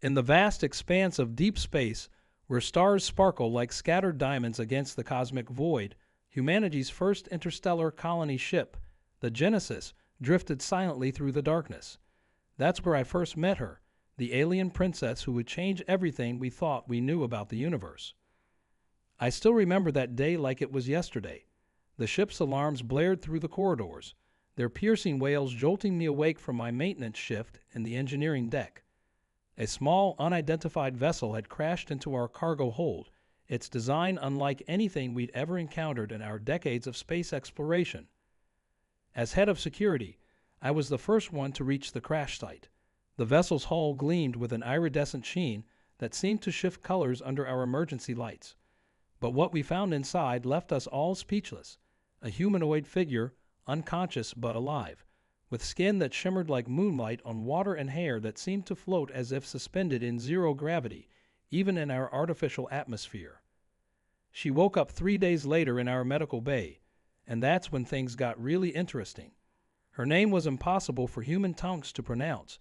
In the vast expanse of deep space, where stars sparkle like scattered diamonds against the cosmic void, humanity's first interstellar colony ship, the Genesis, drifted silently through the darkness. That's where I first met her, the alien princess who would change everything we thought we knew about the universe. I still remember that day like it was yesterday. The ship's alarms blared through the corridors, their piercing wails jolting me awake from my maintenance shift in the engineering deck. A small, unidentified vessel had crashed into our cargo hold, its design unlike anything we'd ever encountered in our decades of space exploration. As head of security, I was the first one to reach the crash site. The vessel's hull gleamed with an iridescent sheen that seemed to shift colors under our emergency lights. But what we found inside left us all speechless. A humanoid figure, unconscious but alive, with skin that shimmered like moonlight on water and hair that seemed to float as if suspended in zero gravity, even in our artificial atmosphere. She woke up 3 days later in our medical bay, and that's when things got really interesting. Her name was impossible for human tongues to pronounce,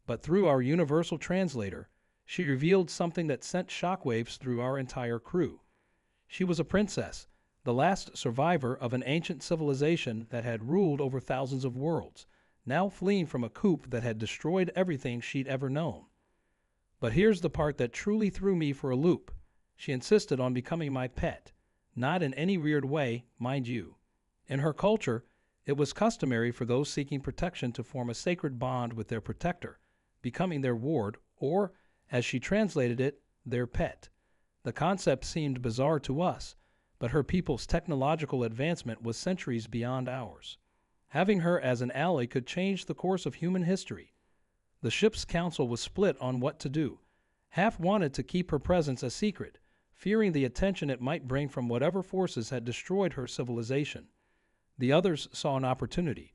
but through our universal translator, she revealed something that sent shockwaves through our entire crew. She was a princess, the last survivor of an ancient civilization that had ruled over thousands of worlds, now fleeing from a coup that had destroyed everything she'd ever known. But here's the part that truly threw me for a loop. She insisted on becoming my pet, not in any weird way, mind you. In her culture, it was customary for those seeking protection to form a sacred bond with their protector, becoming their ward, or, as she translated it, their pet. The concept seemed bizarre to us, but her people's technological advancement was centuries beyond ours. Having her as an ally could change the course of human history. The ship's council was split on what to do. Half wanted to keep her presence a secret, fearing the attention it might bring from whatever forces had destroyed her civilization. The others saw an opportunity,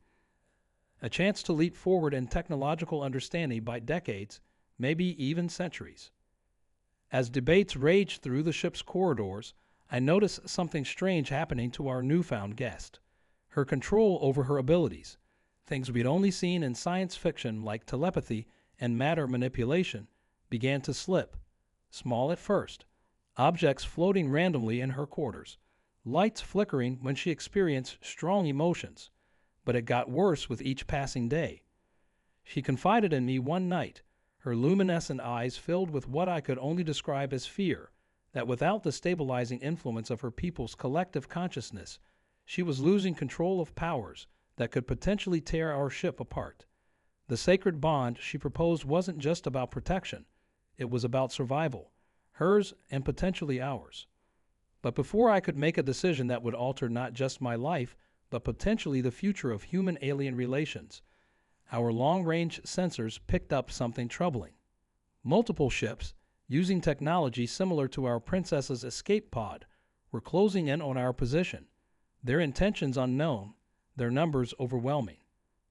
a chance to leap forward in technological understanding by decades, maybe even centuries. As debates raged through the ship's corridors, I noticed something strange happening to our newfound guest. Her control over her abilities, things we'd only seen in science fiction like telepathy and matter manipulation, began to slip. Small at first, objects floating randomly in her quarters, lights flickering when she experienced strong emotions, but it got worse with each passing day. She confided in me one night, her luminescent eyes filled with what I could only describe as fear, that without the stabilizing influence of her people's collective consciousness, she was losing control of powers that could potentially tear our ship apart. The sacred bond she proposed wasn't just about protection, it was about survival, hers and potentially ours. But before I could make a decision that would alter not just my life, but potentially the future of human-alien relations, our long-range sensors picked up something troubling. Multiple ships, using technology similar to our princess's escape pod, were closing in on our position. Their intentions unknown, their numbers overwhelming.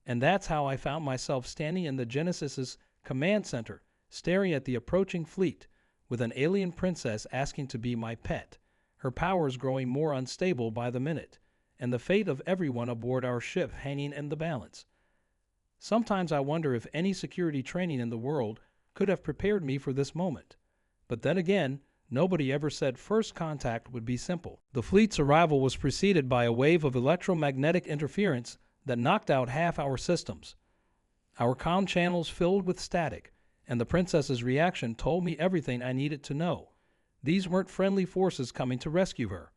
And that's how I found myself standing in the Genesis's command center, staring at the approaching fleet, with an alien princess asking to be my pet, her powers growing more unstable by the minute, and the fate of everyone aboard our ship hanging in the balance. Sometimes I wonder if any security training in the world could have prepared me for this moment. But then again, nobody ever said first contact would be simple. The fleet's arrival was preceded by a wave of electromagnetic interference that knocked out half our systems. Our comm channels filled with static, and the princess's reaction told me everything I needed to know. These weren't friendly forces coming to rescue her.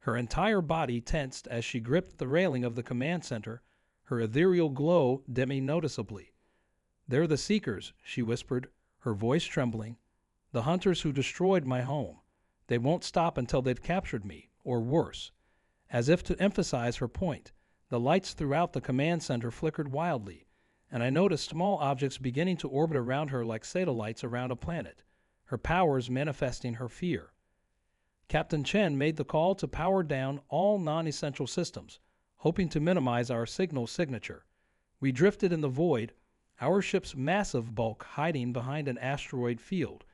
Her entire body tensed as she gripped the railing of the command center, her ethereal glow dimming noticeably. "They're the Seekers," she whispered, her voice trembling. "The hunters who destroyed my home. They won't stop until they've captured me, or worse." As if to emphasize her point, the lights throughout the command center flickered wildly, and I noticed small objects beginning to orbit around her like satellites around a planet, her powers manifesting her fear. Captain Chen made the call to power down all non-essential systems, hoping to minimize our signal signature. We drifted in the void, our ship's massive bulk hiding behind an asteroid field,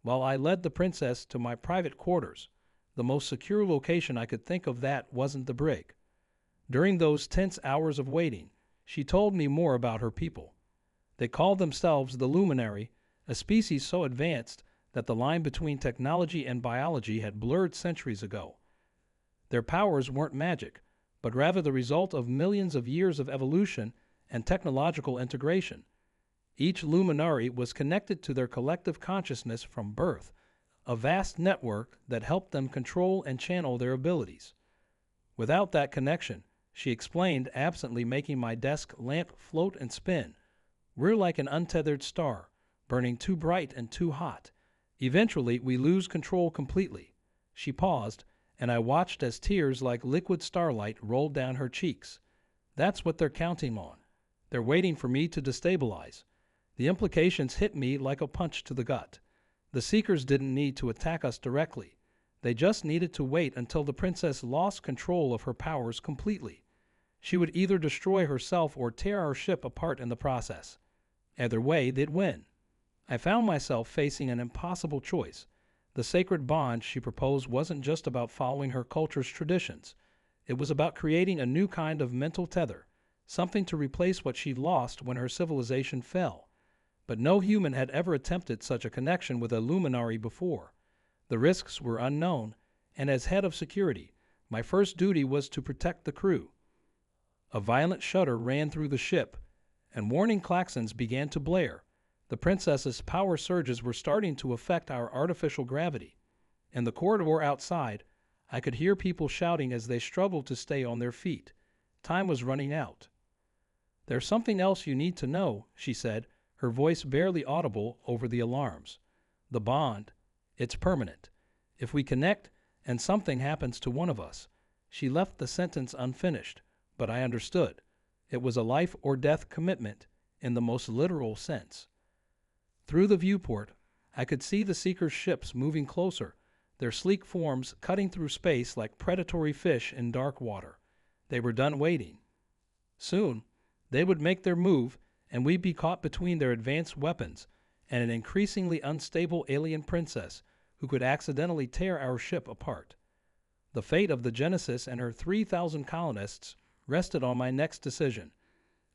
while I led the princess to my private quarters. The most secure location I could think of that wasn't the brig. During those tense hours of waiting, she told me more about her people. They called themselves the Luminary, a species so advanced that the line between technology and biology had blurred centuries ago. Their powers weren't magic, but rather the result of millions of years of evolution and technological integration. Each luminary was connected to their collective consciousness from birth, a vast network that helped them control and channel their abilities. Without that connection, she explained, absently making my desk lamp float and spin, we're like an untethered star, burning too bright and too hot. Eventually, we lose control completely. She paused, and I watched as tears like liquid starlight rolled down her cheeks. That's what they're counting on. They're waiting for me to destabilize. The implications hit me like a punch to the gut. The Seekers didn't need to attack us directly. They just needed to wait until the princess lost control of her powers completely. She would either destroy herself or tear our ship apart in the process. Either way, they'd win. I found myself facing an impossible choice. The sacred bond she proposed wasn't just about following her culture's traditions. It was about creating a new kind of mental tether, something to replace what she'd lost when her civilization fell. But no human had ever attempted such a connection with a luminary before. The risks were unknown, and as head of security, my first duty was to protect the crew. A violent shudder ran through the ship, and warning klaxons began to blare. The princess's power surges were starting to affect our artificial gravity. In the corridor outside, I could hear people shouting as they struggled to stay on their feet. Time was running out. There's something else you need to know, she said, her voice barely audible over the alarms. The bond, it's permanent. If we connect and something happens to one of us, she left the sentence unfinished, but I understood. It was a life or death commitment in the most literal sense. Through the viewport, I could see the Seekers' ships moving closer, their sleek forms cutting through space like predatory fish in dark water. They were done waiting. Soon, they would make their move, and we'd be caught between their advanced weapons and an increasingly unstable alien princess who could accidentally tear our ship apart. The fate of the Genesis and her 3,000 colonists rested on my next decision.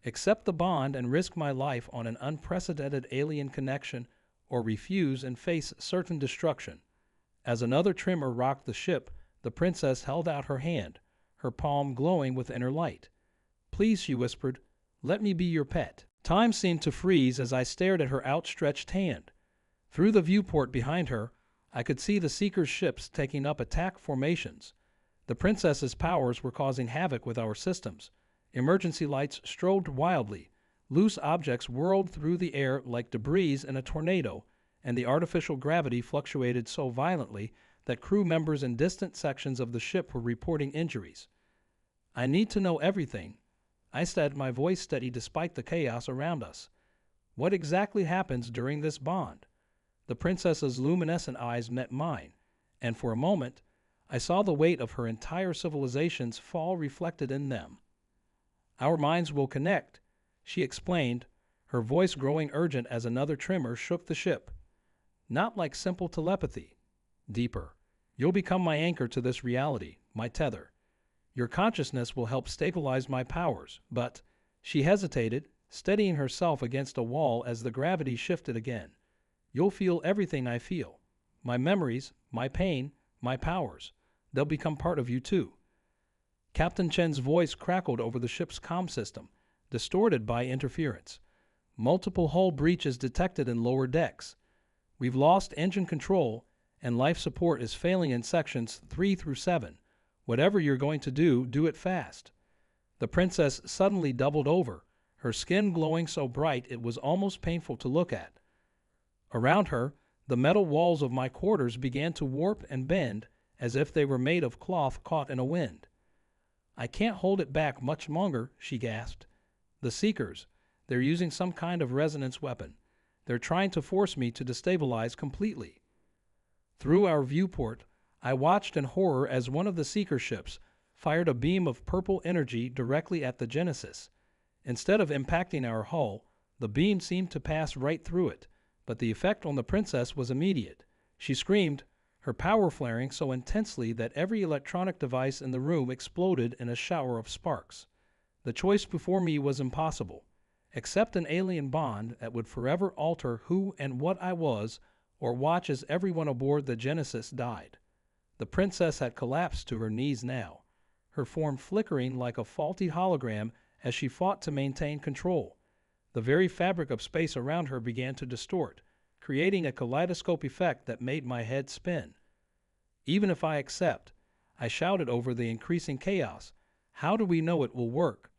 Accept the bond and risk my life on an unprecedented alien connection, or refuse and face certain destruction. As another tremor rocked the ship, the princess held out her hand, her palm glowing with inner light. Please, she whispered, let me be your pet. Time seemed to freeze as I stared at her outstretched hand. Through the viewport behind her, I could see the Seekers' ships taking up attack formations. The princess's powers were causing havoc with our systems. Emergency lights strobed wildly. Loose objects whirled through the air like debris in a tornado, and the artificial gravity fluctuated so violently that crew members in distant sections of the ship were reporting injuries. I need to know everything, I said, my voice steady despite the chaos around us. What exactly happens during this bond? The princess's luminescent eyes met mine, and for a moment, I saw the weight of her entire civilizations fall reflected in them. Our minds will connect, she explained, her voice growing urgent as another tremor shook the ship. Not like simple telepathy. Deeper. You'll become my anchor to this reality, my tether. Your consciousness will help stabilize my powers, but, she hesitated, steadying herself against a wall as the gravity shifted again. You'll feel everything I feel. My memories, my pain, my powers. They'll become part of you too. Captain Chen's voice crackled over the ship's comm system, distorted by interference. Multiple hull breaches detected in lower decks. We've lost engine control, and life support is failing in sections 3 through 7. Whatever you're going to do, do it fast. The princess suddenly doubled over, her skin glowing so bright it was almost painful to look at. Around her, the metal walls of my quarters began to warp and bend as if they were made of cloth caught in a wind. I can't hold it back much longer, she gasped. The Seekers, they're using some kind of resonance weapon. They're trying to force me to destabilize completely. Through our viewport, I watched in horror as one of the Seeker ships fired a beam of purple energy directly at the Genesis. Instead of impacting our hull, the beam seemed to pass right through it, but the effect on the princess was immediate. She screamed, her power flaring so intensely that every electronic device in the room exploded in a shower of sparks. The choice before me was impossible. accept an alien bond that would forever alter who and what I was, or watch as everyone aboard the Genesis died. The princess had collapsed to her knees now, her form flickering like a faulty hologram as she fought to maintain control. The very fabric of space around her began to distort, creating a kaleidoscope effect that made my head spin. Even if I accept, I shouted over the increasing chaos, how do we know it will work?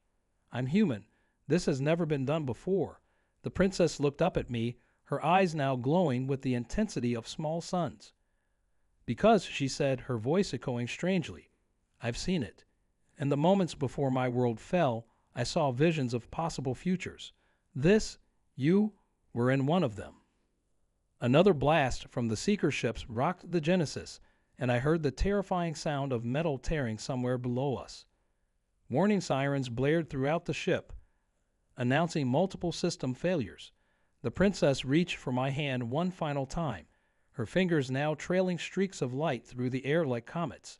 I'm human. This has never been done before. The princess looked up at me, her eyes now glowing with the intensity of small suns. Because, she said, her voice echoing strangely, I've seen it. In the moments before my world fell, I saw visions of possible futures. This, you, were in one of them. Another blast from the seeker ships rocked the Genesis, and I heard the terrifying sound of metal tearing somewhere below us. Warning sirens blared throughout the ship, announcing multiple system failures. The princess reached for my hand one final time, her fingers now trailing streaks of light through the air like comets.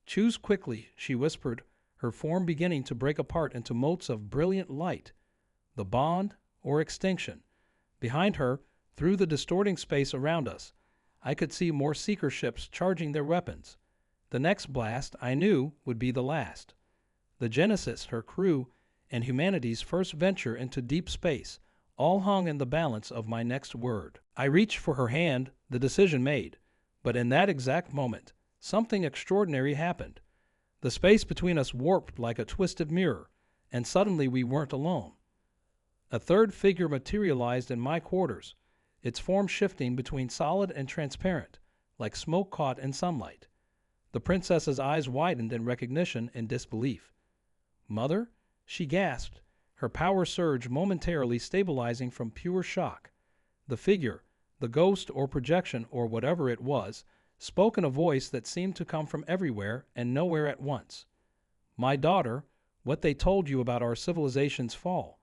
Choose quickly, she whispered, her form beginning to break apart into motes of brilliant light. The bond or extinction. Behind her, through the distorting space around us, I could see more seeker ships charging their weapons. The next blast, I knew, would be the last. The Genesis, her crew, and humanity's first venture into deep space, all hung in the balance of my next word. I reached for her hand, the decision made. But in that exact moment, something extraordinary happened. The space between us warped like a twisted mirror, and suddenly we weren't alone. A third figure materialized in my quarters, its form shifting between solid and transparent, like smoke caught in sunlight. The princess's eyes widened in recognition and disbelief. Mother? She gasped, her power surge momentarily stabilizing from pure shock. The figure, the ghost or projection or whatever it was, spoke in a voice that seemed to come from everywhere and nowhere at once. My daughter, what they told you about our civilization's fall.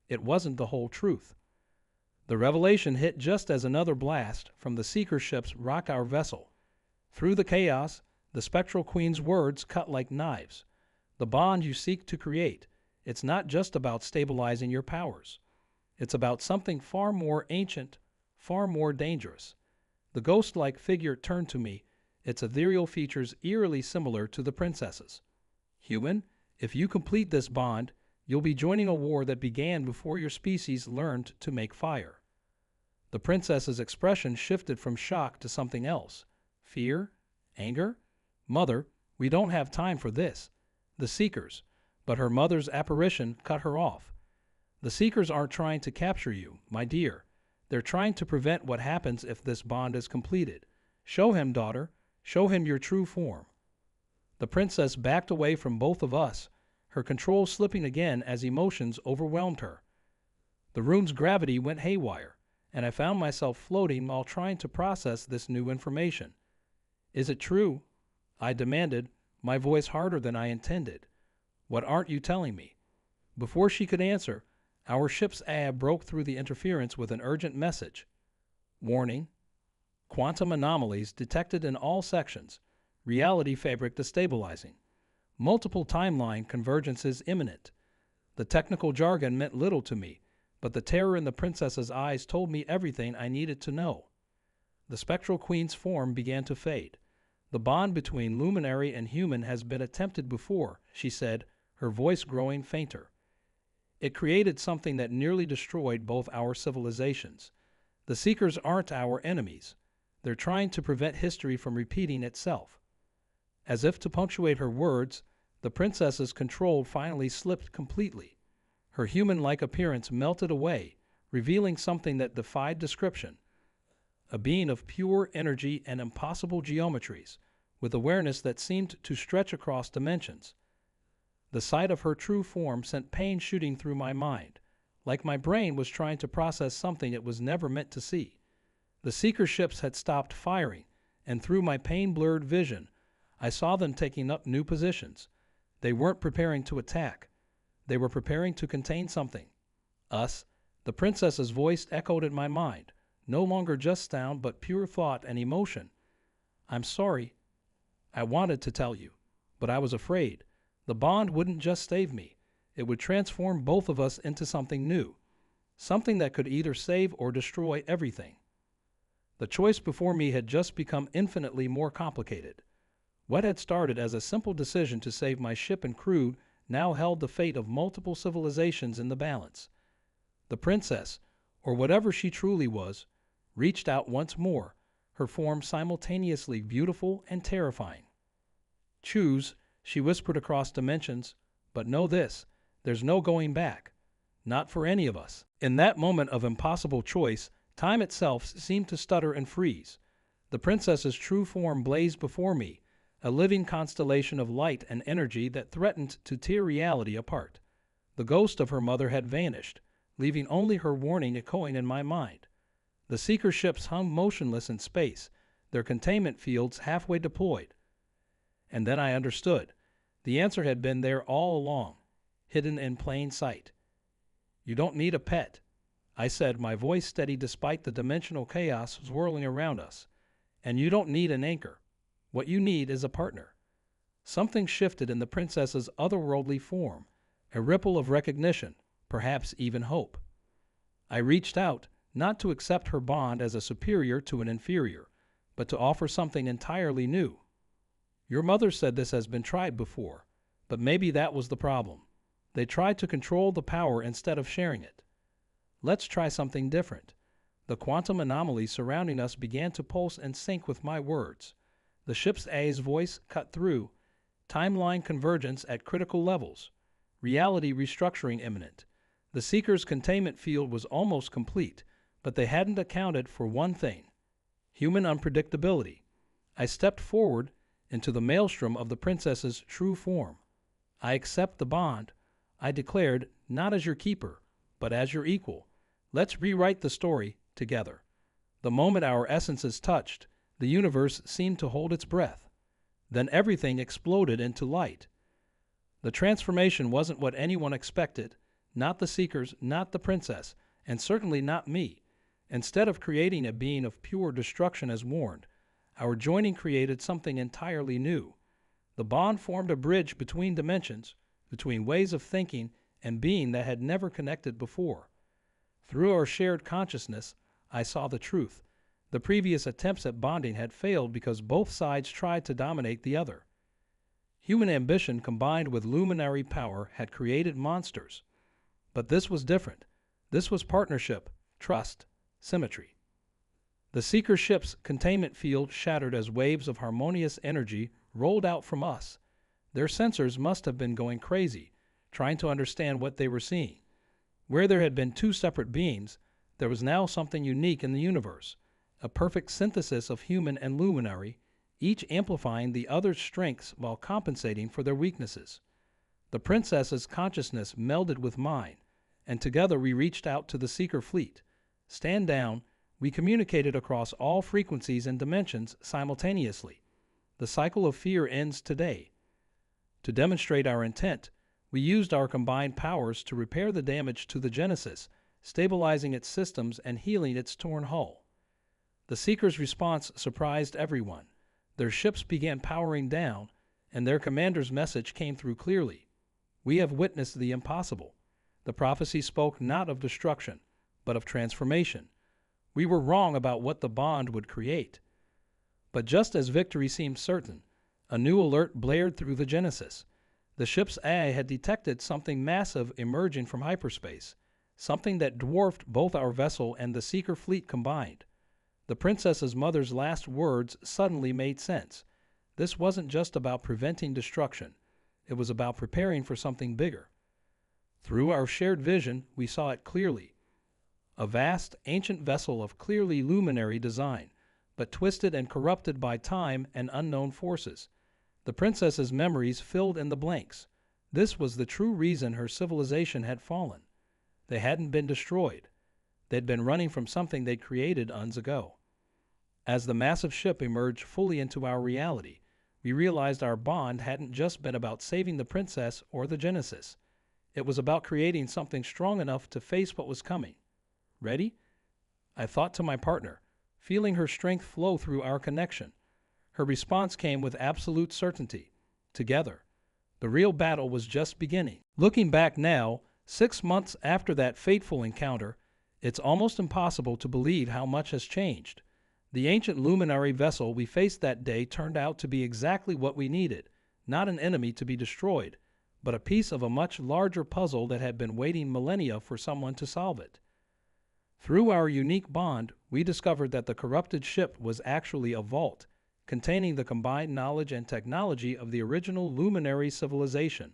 It wasn't the whole truth. The revelation hit just as another blast from the seeker ships rocked our vessel. Through the chaos, the spectral queen's words cut like knives. The bond you seek to create, it's not just about stabilizing your powers. It's about something far more ancient, far more dangerous. The ghost-like figure turned to me, its ethereal features eerily similar to the princess's. Human, if you complete this bond, you'll be joining a war that began before your species learned to make fire. The princess's expression shifted from shock to something else. Fear? Anger? Mother, we don't have time for this. The Seekers. But her mother's apparition cut her off. The Seekers aren't trying to capture you, my dear. They're trying to prevent what happens if this bond is completed. Show him, daughter. Show him your true form. The princess backed away from both of us, her control slipping again as emotions overwhelmed her. The room's gravity went haywire, and I found myself floating while trying to process this new information. Is it true? I demanded, my voice harder than I intended. What aren't you telling me? Before she could answer, our ship's AB broke through the interference with an urgent message. Warning. Quantum anomalies detected in all sections. Reality fabric destabilizing. Multiple timeline convergences imminent. The technical jargon meant little to me, but the terror in the princess's eyes told me everything I needed to know. The spectral queen's form began to fade. The bond between luminary and human has been attempted before, she said, her voice growing fainter. It created something that nearly destroyed both our civilizations. The Seekers aren't our enemies. They're trying to prevent history from repeating itself. As if to punctuate her words, the princess's control finally slipped completely. Her human-like appearance melted away, revealing something that defied description. A being of pure energy and impossible geometries, with awareness that seemed to stretch across dimensions. The sight of her true form sent pain shooting through my mind, like my brain was trying to process something it was never meant to see. The seeker ships had stopped firing, and through my pain-blurred vision, I saw them taking up new positions. They weren't preparing to attack. They were preparing to contain something. Us. The princess's voice echoed in my mind, no longer just sound but pure thought and emotion. I'm sorry. I wanted to tell you, but I was afraid. The bond wouldn't just save me. It would transform both of us into something new, something that could either save or destroy everything. The choice before me had just become infinitely more complicated. What had started as a simple decision to save my ship and crew now held the fate of multiple civilizations in the balance. The princess, or whatever she truly was, reached out once more, her form simultaneously beautiful and terrifying. "Choose," she whispered across dimensions, "but know this, there's no going back. Not for any of us." In that moment of impossible choice, time itself seemed to stutter and freeze. The princess's true form blazed before me, a living constellation of light and energy that threatened to tear reality apart. The ghost of her mother had vanished, leaving only her warning echoing in my mind. The seeker ships hung motionless in space, their containment fields halfway deployed. And then I understood. The answer had been there all along, hidden in plain sight. "You don't need a pet," I said, my voice steady despite the dimensional chaos swirling around us. "And you don't need an anchor. What you need is a partner." Something shifted in the princess's otherworldly form, a ripple of recognition, perhaps even hope. I reached out, not to accept her bond as a superior to an inferior, but to offer something entirely new. "Your mother said this has been tried before, but maybe that was the problem. They tried to control the power instead of sharing it. Let's try something different." The quantum anomaly surrounding us began to pulse and sync with my words. The ship's A's voice cut through. Timeline convergence at critical levels. Reality restructuring imminent. The Seeker's containment field was almost complete, but they hadn't accounted for one thing: human unpredictability. I stepped forward into the maelstrom of the princess's true form. "I accept the bond," I declared, "not as your keeper, but as your equal. Let's rewrite the story together." The moment our essences touched, the universe seemed to hold its breath. Then everything exploded into light. The transformation wasn't what anyone expected, not the Seekers, not the princess, and certainly not me. Instead of creating a being of pure destruction as warned, our joining created something entirely new. The bond formed a bridge between dimensions, between ways of thinking and being that had never connected before. Through our shared consciousness, I saw the truth. The previous attempts at bonding had failed because both sides tried to dominate the other. Human ambition combined with luminary power had created monsters. But this was different. This was partnership, trust, symmetry. The Seeker ship's containment field shattered as waves of harmonious energy rolled out from us. Their sensors must have been going crazy, trying to understand what they were seeing. Where there had been two separate beings, there was now something unique in the universe, a perfect synthesis of human and luminary, each amplifying the other's strengths while compensating for their weaknesses. The princess's consciousness melded with mine, and together we reached out to the Seeker fleet. Stand down, we communicated across all frequencies and dimensions simultaneously. The cycle of fear ends today. To demonstrate our intent, we used our combined powers to repair the damage to the Genesis, stabilizing its systems and healing its torn hull. The Seekers' response surprised everyone. Their ships began powering down, and their commander's message came through clearly. "We have witnessed the impossible." The prophecy spoke not of destruction, but of transformation. We were wrong about what the bond would create. But just as victory seemed certain, a new alert blared through the Genesis. The ship's eye had detected something massive emerging from hyperspace, something that dwarfed both our vessel and the Seeker fleet combined. The princess's mother's last words suddenly made sense. This wasn't just about preventing destruction. It was about preparing for something bigger. Through our shared vision, we saw it clearly. A vast, ancient vessel of clearly luminary design, but twisted and corrupted by time and unknown forces. The princess's memories filled in the blanks. This was the true reason her civilization had fallen. They hadn't been destroyed. They'd been running from something they'd created eons ago. As the massive ship emerged fully into our reality, we realized our bond hadn't just been about saving the princess or the Genesis. It was about creating something strong enough to face what was coming. "Ready?" I thought to my partner, feeling her strength flow through our connection. Her response came with absolute certainty. "Together." The real battle was just beginning. Looking back now, 6 months after that fateful encounter, it's almost impossible to believe how much has changed. The ancient luminary vessel we faced that day turned out to be exactly what we needed, not an enemy to be destroyed, but a piece of a much larger puzzle that had been waiting millennia for someone to solve it. Through our unique bond, we discovered that the corrupted ship was actually a vault, containing the combined knowledge and technology of the original luminary civilization.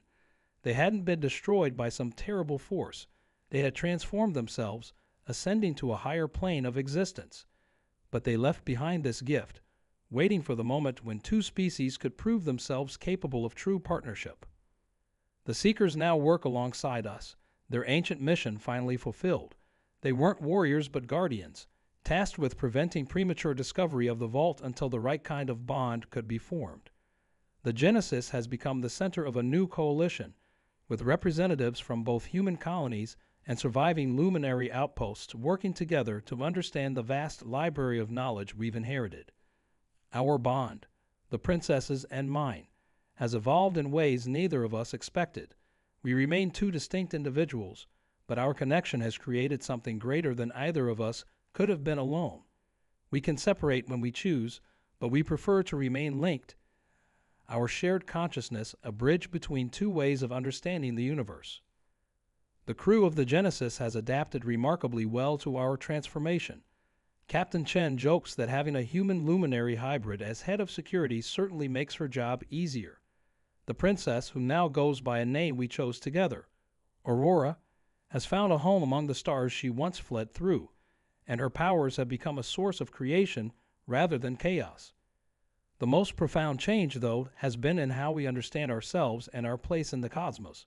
They hadn't been destroyed by some terrible force. They had transformed themselves, ascending to a higher plane of existence. But they left behind this gift, waiting for the moment when two species could prove themselves capable of true partnership. The Seekers now work alongside us, their ancient mission finally fulfilled. They weren't warriors but guardians, tasked with preventing premature discovery of the vault until the right kind of bond could be formed. The Genesis has become the center of a new coalition, with representatives from both human colonies and surviving luminary outposts working together to understand the vast library of knowledge we've inherited. Our bond, the princess's and mine, has evolved in ways neither of us expected. We remain two distinct individuals, but our connection has created something greater than either of us could have been alone. We can separate when we choose, but we prefer to remain linked. Our shared consciousness, a bridge between two ways of understanding the universe. The crew of the Genesis has adapted remarkably well to our transformation. Captain Chen jokes that having a human luminary hybrid as head of security certainly makes her job easier. The princess, who now goes by a name we chose together, Aurora, has found a home among the stars she once fled through, and her powers have become a source of creation rather than chaos. The most profound change, though, has been in how we understand ourselves and our place in the cosmos.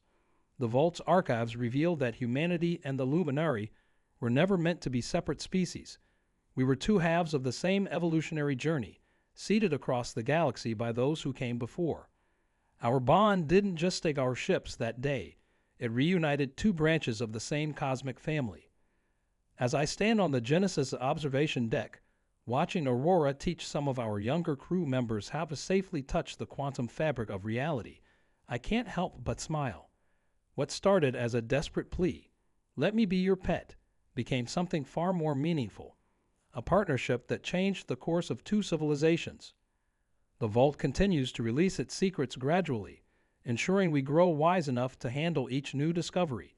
The Vault's archives reveal that humanity and the Luminari were never meant to be separate species. We were two halves of the same evolutionary journey, seeded across the galaxy by those who came before. Our bond didn't just take our ships that day. It reunited two branches of the same cosmic family. As I stand on the Genesis observation deck, watching Aurora teach some of our younger crew members how to safely touch the quantum fabric of reality, I can't help but smile. What started as a desperate plea, "Let me be your pet," became something far more meaningful, a partnership that changed the course of two civilizations. The Vault continues to release its secrets gradually, ensuring we grow wise enough to handle each new discovery.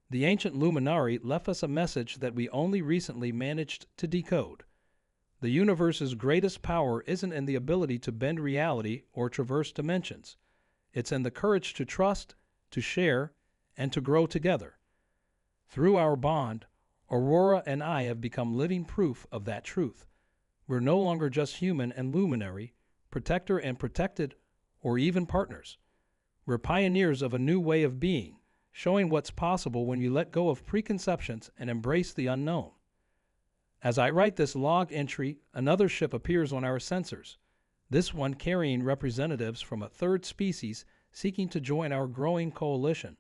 The ancient Luminari left us a message that we only recently managed to decode. The universe's greatest power isn't in the ability to bend reality or traverse dimensions. It's in the courage to trust, to share, and to grow together. Through our bond, Aurora and I have become living proof of that truth. We're no longer just human and luminary, protector and protected, or even partners. We're pioneers of a new way of being, showing what's possible when you let go of preconceptions and embrace the unknown. As I write this log entry, another ship appears on our sensors, this one carrying representatives from a third species seeking to join our growing coalition.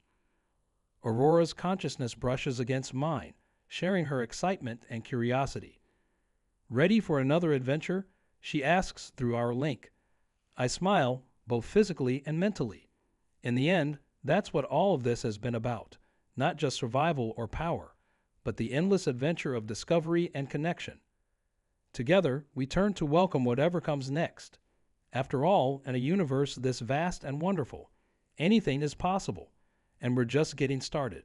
Aurora's consciousness brushes against mine, sharing her excitement and curiosity. Ready for another adventure? She asks through our link. I smile, both physically and mentally. In the end, that's what all of this has been about, not just survival or power, but the endless adventure of discovery and connection. Together, we turn to welcome whatever comes next. After all, in a universe this vast and wonderful, anything is possible, and we're just getting started.